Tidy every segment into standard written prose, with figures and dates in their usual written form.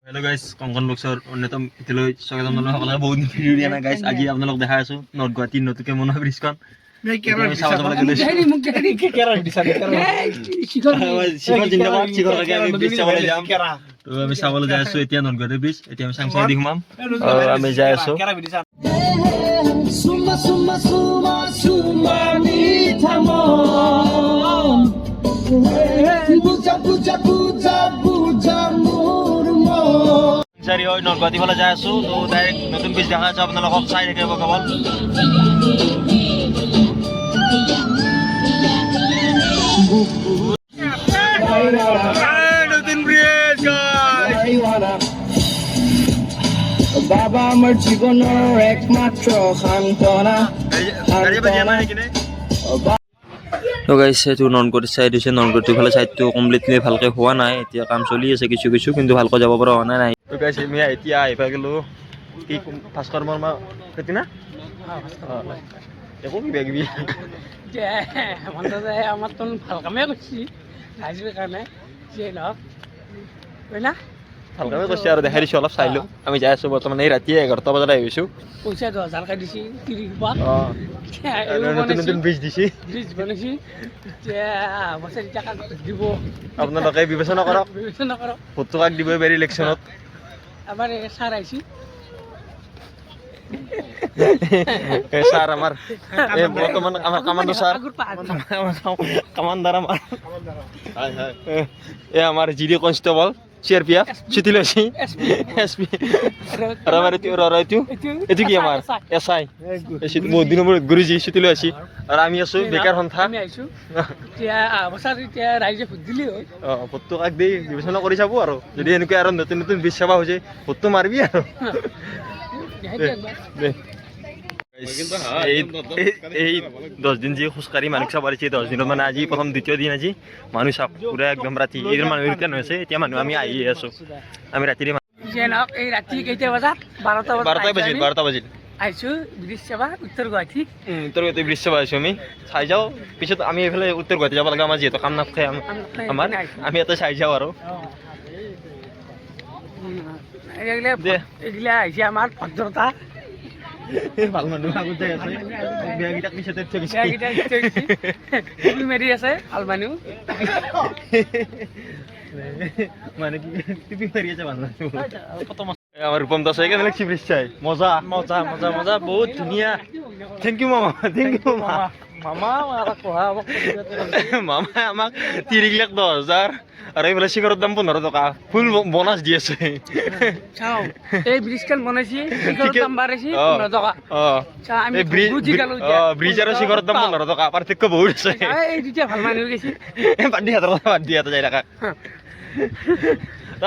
Hello' guys, Kankan বক্সৰ অন্যতম এতিয়ালৈ স্বাগতম জনালোঁ সকলোকে। বহুত ভিডিঅ' দিয়া নাই গাইজ, আজি আপোনালোক দেখাই আছোঁ নৰ্থ গুৱাহাটীৰ নতুনকৈ বনোৱা ব্ৰিজখন। চাব যাব লাগে আমি চাবলৈ যাই আছোঁ এতিয়া নৰ্থ গুৱাহাটী ব্ৰিজ। এতিয়া আমি চাংচাৰি দি সোমাম আৰু আমি যাই আছোঁ। চাৰি হয় নৰ্থ গুৱাহাটী ফালে যাই আছোঁ। তো ডাইৰেক্ট নতুন ব্ৰিজ দেখা আছোঁ, আপোনালোকক চাই থাকিব কেৱল। নতুন ব্ৰিজ বাবা আমাৰ জীবনেৰ একমাত্ৰ সান্ত্বনা। তো গাইছ, এইটো নৰ্থ গুৱাহাটী চাইড হৈছে। নৰ্থ গুৱাহাটীৰ ফালে চাইডটো কমপ্লিটলি ভালকৈ হোৱা নাই, এতিয়া কাম চলি আছে কিছু কিছু, কিন্তু ভালকৈ যাব পৰা হোৱা নাই। তো গাইছ, আমি এতিয়া আহি পাই গ'লোঁ কি ভাস্কৰ্মাৰ খেতি না একো কিবা কিবি আমাৰ তো ভাল কামে কৰছি ৰাইজেৰ কাৰণে যে নহওক হয় না ভাল কামে কৰিছে আৰু দেখাই দিছোঁ অলপ চাই লওঁ। আমি যাই আছোঁ বৰ্তমান এই ৰাতি 11টা বজাত আহিছোঁ। পইচা 10,000 কা দিছি 30 বাত নতুন নতুন ব্ৰিজ দিছে। ব্ৰিজ বানাইছি এতিয়া বছৰ টাকা দিব আপোনালোকে বিবেচনা কৰক, বিবেচনা কৰক। ভোট কাক দিব এবাৰ ইলেকশ্যনত। আবাৰ সাৰ আইছি ছাৰ আমাৰ এই বৰ্তমান আমাৰ কামাণ্ডো ছাৰ, কামাণ্ডাৰ আমাৰ এই আমাৰ জি ডি কনষ্টেবল CRPF চিঠিলৈ আছি SP আৰু আমাৰ এইটো কি আমাৰ SI বহুত দিনৰ মূৰত গুৰুজী চিঠিলৈ আছি। আৰু আমি আছোঁ বেকাৰ সন্থা। আমি আইছোঁ এতিয়া বছৰ এতিয়া ৰাইজে ভোট দিলি হয়। ভোটটো কাক দি বিবেচনা কৰি চাব আৰু যদি এনেকুৱা আৰু নতুন নতুন ব্ৰিজ চাবা হৈছে ভোটটো মাৰিবি আৰু। এই 10 দিন যি খোজকাঢ়ি মানুহ চাব পাৰিছে, 10 দিনত মানে আজি প্ৰথম দ্বিতীয় দিন। আজি মানুহ চাপ পুৰা একদম ৰাতি এই মানুহ ৰিটাৰ্ণ হৈছে। এতিয়া মানুহ আমি আহি আছোঁ, আমি ৰাতিৰে এই ৰাতি কেইটা বজাত 12টা বাজিল আহিছোঁ ব্ৰিজ চাবা উত্তৰ গুৱাহাটী। উত্তৰ গুৱাহাটী ব্ৰিজ চাব আহিছোঁ আমি। চাই যাওঁ, পিছত আমি এইফালে উত্তৰ গুৱাহাটী যাব লাগে। আমাৰ যিহেতু কাম নাথাকে আমাৰ, আমি ইয়াতে চাই যাওঁ আৰু। এগুলা আহিছে আমাৰ ভদ্ৰতা। ভাল মানুহ আগত যাই আছে, বেয়াকেইটাক পিছতে মেৰি আছে ভাল মানুহ মানে কি টিপি মাৰি আছে মানুহ। আমাৰ ৰূপম দাস কেনে লাগছি ব্ৰিজ চাই? মজা মজা মজা মজা, বহুত ধুনীয়া। থেংক ইউ মামা, থেংক ইউ মামা। মামাই আমাক 30 লাখ 10,000 আৰু এইফালে চিগাৰৰ দাম 15 টকা ফুল বনাছ দি আছে। চাও এই ব্ৰিজখন বনাইছি, চিগাৰৰ দাম বাঢ়িছি 15 টকা। আমি ব্ৰিজ আৰু চিগাৰৰ দাম 15 টকা, পাৰ্থক্য বহুত আছে। এই দুটা ভাল মানুহ গৈছি, বাদ দিয়া যাই থাকা।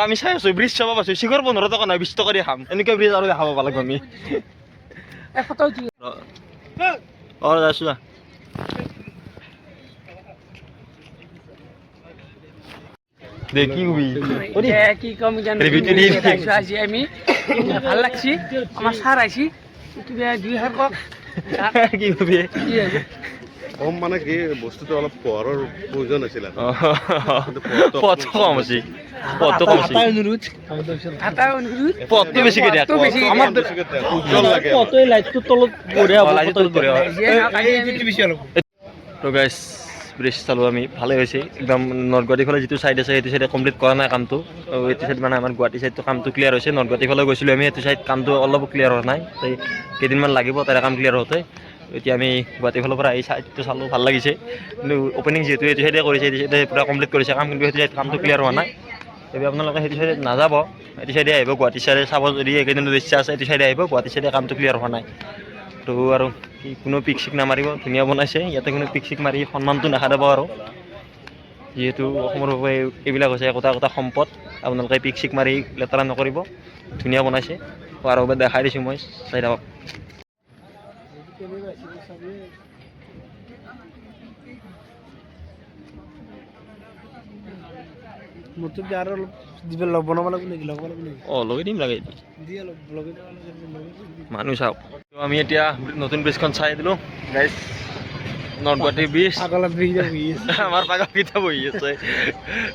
আমি চাই আছোঁ ব্ৰিজ চাব পাইছোঁ, চিগাৰ 15 টকা নাই 20 টকা দি খাম। এনেকুৱা ব্ৰিজ আৰু দেখাব পাব লাগিব আমি। যাইছোঁ যা। দেখি কি কম জানো আজি আমি ভাল লাগছি। আমার সার আইছি কিবা 2 কক কি কবি কম মানে কি বস্তুটো অলপ পোহৰৰ প্ৰয়োজন আছিল। পথ কম আছে, পথটো কম আছে, পথটো বেছিকৈ দিয়া। আমাৰ উজ্জ্বল লাগে, পথই লাইটটো তলত বঢ়িয়া হ'ব। তো গাইছ, ব্ৰিজ চালোঁ আমি, ভালে হৈছে একদম। নৰ্থ গুৱাহাটীৰ ফালে যিটো চাইড আছে সেইটো চাইডে কমপ্লিট কৰা নাই কামটো। এইটো চাইড মানে আমাৰ গুৱাহাটী চাইডটো কামটো ক্লিয়াৰ হৈছে। নৰ্থ গুৱাহাটীৰ ফালে গৈছিলোঁ আমি, সেইটো চাইড কামটো অলপ ক্লিয়াৰ হোৱা নাই, তাই কেইদিনমান লাগিব তাৰে কাম ক্লিয়াৰ হওঁতে। এতিয়া আমি গুৱাহাটীৰ ফালৰ পৰা এই চাইডটো চালোঁ, ভাল লাগিছে। কিন্তু অ'পেনিং যিহেতু এইটো চাইডে কৰিছে, এইটো চাইডে পূৰা কমপ্লিট কৰিছে কাম, কিন্তু সেইটো চাইড কামটো ক্লিয়াৰ হোৱা নাই। এতিয়া আপোনালোকে সেইটো চাইডে নাযাব, এইটো চাইডে আহিব। গুৱাহাটী চাইডে চাব যদি এইকেইদিনত ইচ্ছা আছে, এইটো চাইডে আহিব। গুৱাহাটী চাইডে কামটো ক্লিয়াৰ হোৱা নাই। তো আৰু কোনো পিক চিক নামাৰিব, ধুনীয়া বনাইছে। ইয়াতে কোনো পিক চিক মাৰি সন্মানটো নাখাব আৰু, যিহেতু অসমৰ বাবে এইবিলাক হৈছে একোটা একোটা সম্পদ। আপোনালোকে পিক চিক মাৰি লেতেৰা নকৰিব, ধুনীয়া বনাইছে। আৰু দেখাই দিছোঁ মই, চাই থাকক। লগাই দিম লাগে মানুহ চাওক। আমি এতিয়া নতুন ব্ৰিজখন চাই দিলোঁ গাইজ। নৰ্থ গুৱাহাটী ব্ৰিজ, আমাৰ পাগলকেইটা বহি আছে,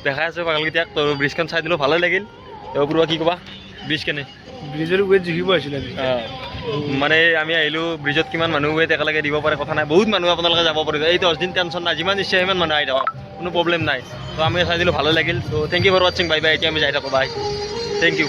দেখাই আছোঁ পাগলকেইটাক। তো ব্ৰিজখন চাই দিলোঁ, ভালে লাগিল। অপূৰ্ব কি ক'বা ব্ৰিজ কেনে ব্ৰিজৰ ৱেট জুখিব আছিলে মানে আমি আহিলোঁ ব্ৰিজত কিমান মানুহ ৱেট একেলগে দিব পাৰে কথা নাই বহুত মানুহ আপোনালোকে যাব পাৰিব এই 10 দিন টেনশ্যন নাই যিমান ইচ্ছা সিমান মানুহ আহি থাকক কোনো প্ৰব্লেম নাই তো আমি চাই দিলোঁ ভালো লাগিল তো থেংক ইউ ফৰ ৱাচিং বাই বাই এতিয়া আমি যাই থাকোঁ বাই থেংক ইউ